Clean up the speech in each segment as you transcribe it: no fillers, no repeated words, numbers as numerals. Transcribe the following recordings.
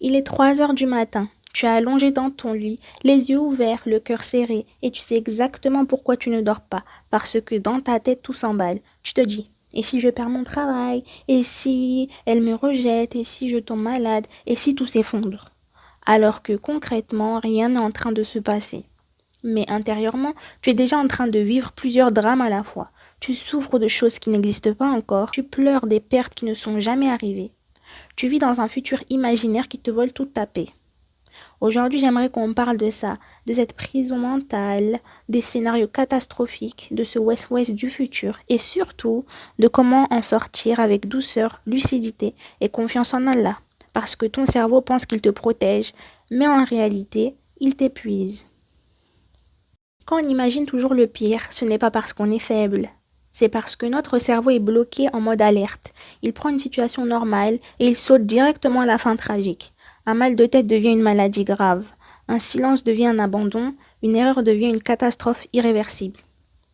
Il est 3 heures du matin. Tu es allongé dans ton lit, les yeux ouverts, le cœur serré, et tu sais exactement pourquoi tu ne dors pas, parce que dans ta tête tout s'emballe. Tu te dis, et si je perds mon travail, et si elle me rejette, et si je tombe malade, et si tout s'effondre. Alors que concrètement, rien n'est en train de se passer. Mais intérieurement, tu es déjà en train de vivre plusieurs drames à la fois. Tu souffres de choses qui n'existent pas encore, tu pleures des pertes qui ne sont jamais arrivées. Tu vis dans un futur imaginaire qui te vole toute ta paix. Aujourd'hui, j'aimerais qu'on parle de ça, de cette prison mentale, des scénarios catastrophiques, de ce West-West du futur et surtout de comment en sortir avec douceur, lucidité et confiance en Allah. Parce que ton cerveau pense qu'il te protège, mais en réalité, il t'épuise. Quand on imagine toujours le pire, ce n'est pas parce qu'on est faible. C'est parce que notre cerveau est bloqué en mode alerte. Il prend une situation normale et il saute directement à la fin tragique. Un mal de tête devient une maladie grave. Un silence devient un abandon. Une erreur devient une catastrophe irréversible.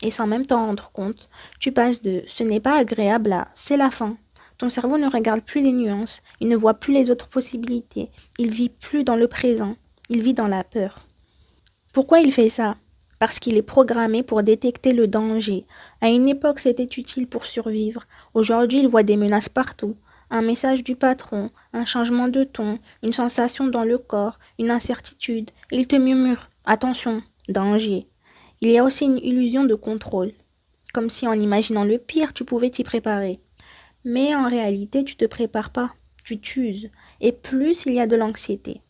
Et sans même t'en rendre compte, tu passes de ce n'est pas agréable à c'est la fin. Ton cerveau ne regarde plus les nuances, il ne voit plus les autres possibilités, il vit plus dans le présent, il vit dans la peur. Pourquoi il fait ça? Parce qu'il est programmé pour détecter le danger. À une époque, c'était utile pour survivre. Aujourd'hui, il voit des menaces partout. Un message du patron, un changement de ton, une sensation dans le corps, une incertitude. Et il te murmure, attention, danger. Il y a aussi une illusion de contrôle. Comme si en imaginant le pire, tu pouvais t'y préparer. Mais en réalité, tu te prépares pas. Tu t'uses. Et plus il y a de l'anxiété.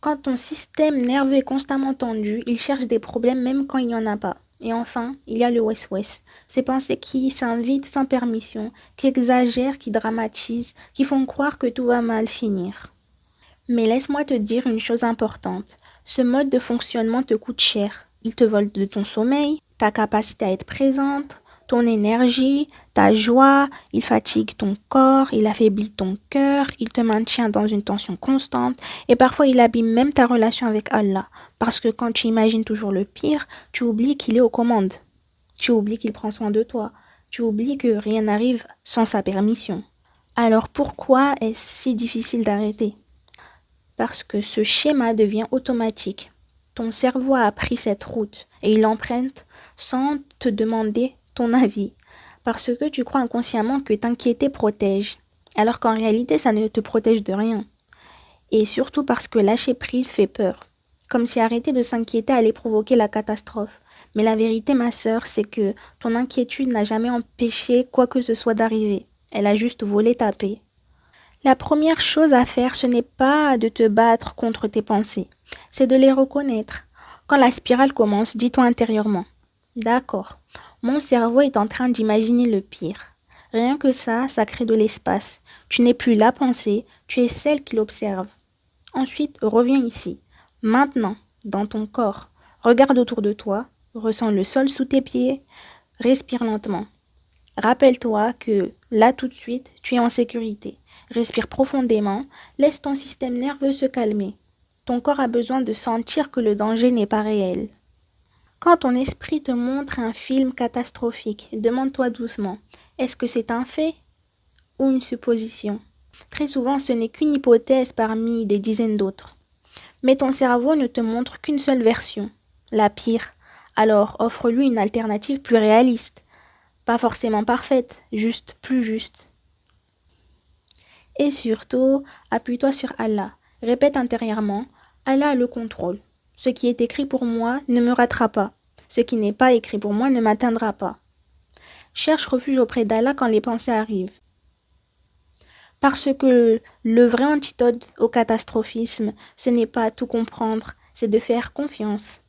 Quand ton système nerveux est constamment tendu, il cherche des problèmes même quand il n'y en a pas. Et enfin, il y a le West-West. Ces pensées qui s'invitent sans permission, qui exagèrent, qui dramatisent, qui font croire que tout va mal finir. Mais laisse-moi te dire une chose importante. Ce mode de fonctionnement te coûte cher. Il te vole de ton sommeil, ta capacité à être présente, ton énergie, ta joie, il fatigue ton corps, il affaiblit ton cœur, il te maintient dans une tension constante et parfois il abîme même ta relation avec Allah. Parce que quand tu imagines toujours le pire, tu oublies qu'il est aux commandes. Tu oublies qu'il prend soin de toi. Tu oublies que rien n'arrive sans sa permission. Alors pourquoi est-ce si difficile d'arrêter? Parce que ce schéma devient automatique. Ton cerveau a appris cette route et il l'emprunte sans te demander ton avis. Parce que tu crois inconsciemment que t'inquiéter protège, alors qu'en réalité ça ne te protège de rien. Et surtout parce que lâcher prise fait peur. Comme si arrêter de s'inquiéter allait provoquer la catastrophe. Mais la vérité, ma sœur, c'est que ton inquiétude n'a jamais empêché quoi que ce soit d'arriver. Elle a juste volé ta paix. La première chose à faire, ce n'est pas de te battre contre tes pensées, c'est de les reconnaître. Quand la spirale commence, dis-toi intérieurement. D'accord, mon cerveau est en train d'imaginer le pire. Rien que ça crée de l'espace. Tu n'es plus la pensée, tu es celle qui l'observe. Ensuite, reviens ici. Maintenant, dans ton corps. Regarde autour de toi, ressens le sol sous tes pieds, respire lentement. Rappelle-toi que là tout de suite, tu es en sécurité. Respire profondément, laisse ton système nerveux se calmer. Ton corps a besoin de sentir que le danger n'est pas réel. Quand ton esprit te montre un film catastrophique, demande-toi doucement, est-ce que c'est un fait ou une supposition? Très souvent, ce n'est qu'une hypothèse parmi des dizaines d'autres. Mais ton cerveau ne te montre qu'une seule version, la pire. Alors offre-lui une alternative plus réaliste. Pas forcément parfaite, juste plus juste. Et surtout, appuie-toi sur Allah. Répète intérieurement, Allah a le contrôle. Ce qui est écrit pour moi ne me ratera pas. Ce qui n'est pas écrit pour moi ne m'atteindra pas. Cherche refuge auprès d'Allah quand les pensées arrivent. Parce que le vrai antidote au catastrophisme, ce n'est pas tout comprendre, c'est de faire confiance.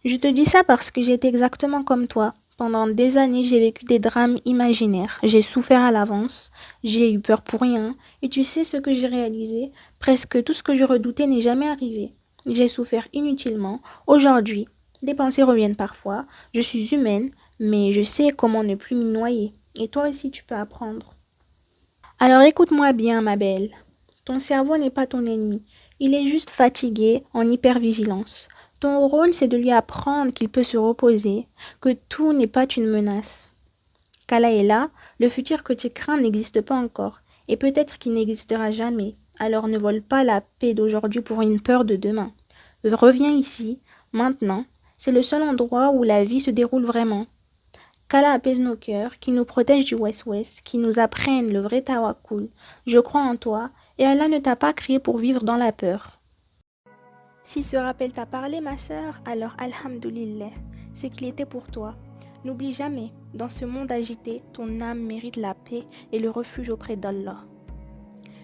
Je te dis ça parce que j'étais exactement comme toi. Pendant des années, j'ai vécu des drames imaginaires. J'ai souffert à l'avance, j'ai eu peur pour rien. Et tu sais ce que j'ai réalisé? Presque tout ce que je redoutais n'est jamais arrivé. J'ai souffert inutilement. Aujourd'hui, des pensées reviennent parfois. Je suis humaine, mais je sais comment ne plus m'y noyer. Et toi aussi, tu peux apprendre. Alors écoute-moi bien, ma belle. Ton cerveau n'est pas ton ennemi. Il est juste fatigué, en hypervigilance. Ton rôle, c'est de lui apprendre qu'il peut se reposer, que tout n'est pas une menace. Qu'Allah est là, le futur que tu crains n'existe pas encore. et peut-être qu'il n'existera jamais. Alors ne vole pas la paix d'aujourd'hui pour une peur de demain. Reviens ici, maintenant. C'est le seul endroit où la vie se déroule vraiment. Qu'Allah apaise nos cœurs, qui nous protège du West-West, qui nous apprenne le vrai tawakkul. Je crois en toi, et Allah ne t'a pas créé pour vivre dans la peur. Si ce rappel t'a parlé, ma sœur, alors alhamdoulilah, c'est qu'il était pour toi. N'oublie jamais, dans ce monde agité, ton âme mérite la paix et le refuge auprès d'Allah.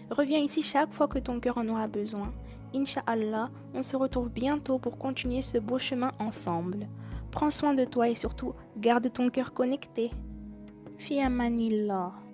Reviens ici chaque fois que ton cœur en aura besoin. Inch'Allah, on se retrouve bientôt pour continuer ce beau chemin ensemble. Prends soin de toi et surtout, garde ton cœur connecté. Fi amanillah.